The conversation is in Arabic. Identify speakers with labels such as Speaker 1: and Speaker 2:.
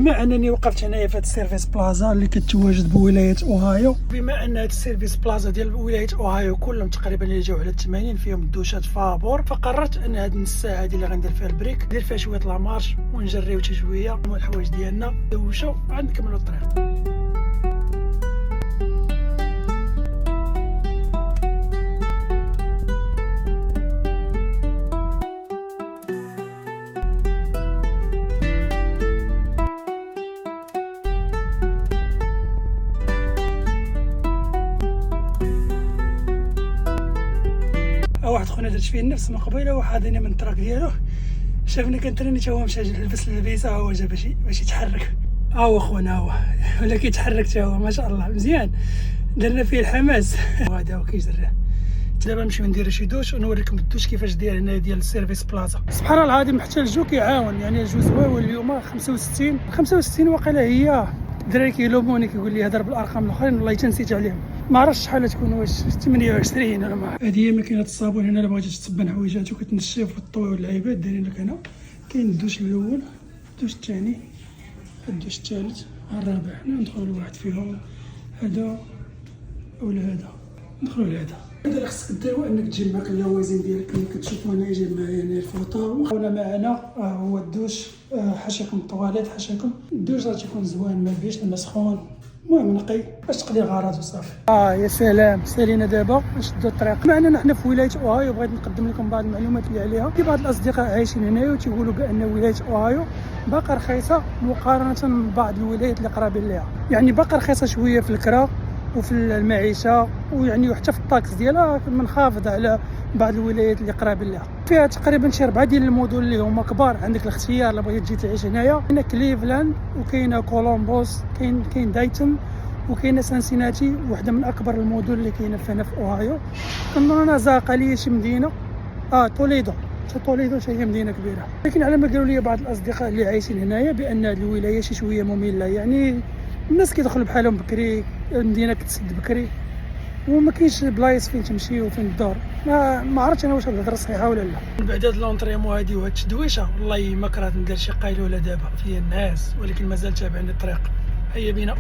Speaker 1: بما انني وقفت هنايا في هاد السيرفيس بلازا اللي كتواجد بولايه اوهايو، بما ان هاد السيرفيس بلازا ديال ولايه اوهايو كلهم تقريبا اللي جاو على 80 فيهم دوشات فابور، فقررت ان هاد النص ساعه هادي اللي غندير فيها البريك ندير فيها شويه لامارش ونجريو حتى شويه من الحوايج ديالنا دوشو عاد نكملوا الطريق. واحد خونا درت فيه النفس من قبيله وحاضني من التراك ديالو، شافني كنتريني تا هو مشى لبس الفيسا هو جا باش يتحرك. هو خونا هو ولا كيتحرك تا هو ما شاء الله مزيان، درنا فيه الحماس. وهذا هو كيجري. دابا نمشيو نديرو شي دوش ونوريكم الدوش كيفاش داير هنا ديال السيرفيس بلازا. سبحان الله العظيم حتى الجو كيعاون، يعني الجو زوين اليوم 65 واقيلا. هي الدراري كيلوموني كيقول لي هضر بالارقام الاخرين والله حتى نسيت عليهم، ما عرفتش شحال تكون، واش 28 ولا ما. هذه هي ماكينه الصابون هنا، الا بغيتي تصبن حويجات وكتنشف وتطوي واللعيبات دايرين لك هنا. كاين الدوش الاول، الدوش الثاني، الدوش الثالث، الرابع. ندخلوا لواحد فيهم، هذا ولا هذا، ندخلوا لهذا. هذا اللي خصك دير هو انك تجيب معاك اللوازين ديالك اللي كتشوفوا هنا، يجي معايا هنا الفوطه. خونا معنا هو الدوش، حاشاكم الطواليت، حاشاكم الدوش راه تيكون زوين، ما فيهش الماء سخون، المهم نقي باش تقضي الغرض وصافي. يا سلام. سالينا دابا نشدوا الطريق. معنا نحن في ولايه اوهايو، بغيت نقدم لكم بعض المعلومات اللي عليها. في بعض الاصدقاء عايشين هنايا وتيقولوا بان ولايه اوهايو باقا رخيصه مقارنه ببعض الولايات اللي قرابين ليها، يعني باقا رخيصه شويه في الكرا وفي المعيشه، ويعني وحتى في الطاكس ديالها منخفضه على بعض الولايات اللي قرابين لها. فيها تقريبا شي 4 ديال المدن اللي هما كبار. عندك الاختيار الا بغيتي تجي تعيش هنايا، كاينه كليفلاند وكاينه كولومبوس، كاين دايتون وكاينه سانسيناتي، وحده من اكبر المدن اللي كاينه هنا في اوهايو. كنظن انا زاقه لي شي مدينه توليدو حتى هي مدينه كبيره. لكن على ما قالوا لي بعض الاصدقاء اللي عايشين هنايا بان هذه الولايه شي شويه ممله، يعني الناس كيدخلوا بحالهم بكري، المدينه كتسد بكري، وما كاينش بلايص فين تمشي وفين تدور. ما عرفتش انا واش هاد الهضره صحيحه ولا لا. من بعد هاد لونطريمون هادي وهاد التدويشه، والله ما كرهت ندير شي قيلوله دابا فيا الناس، ولكن مازال تابعني الطريق. هيا بينا.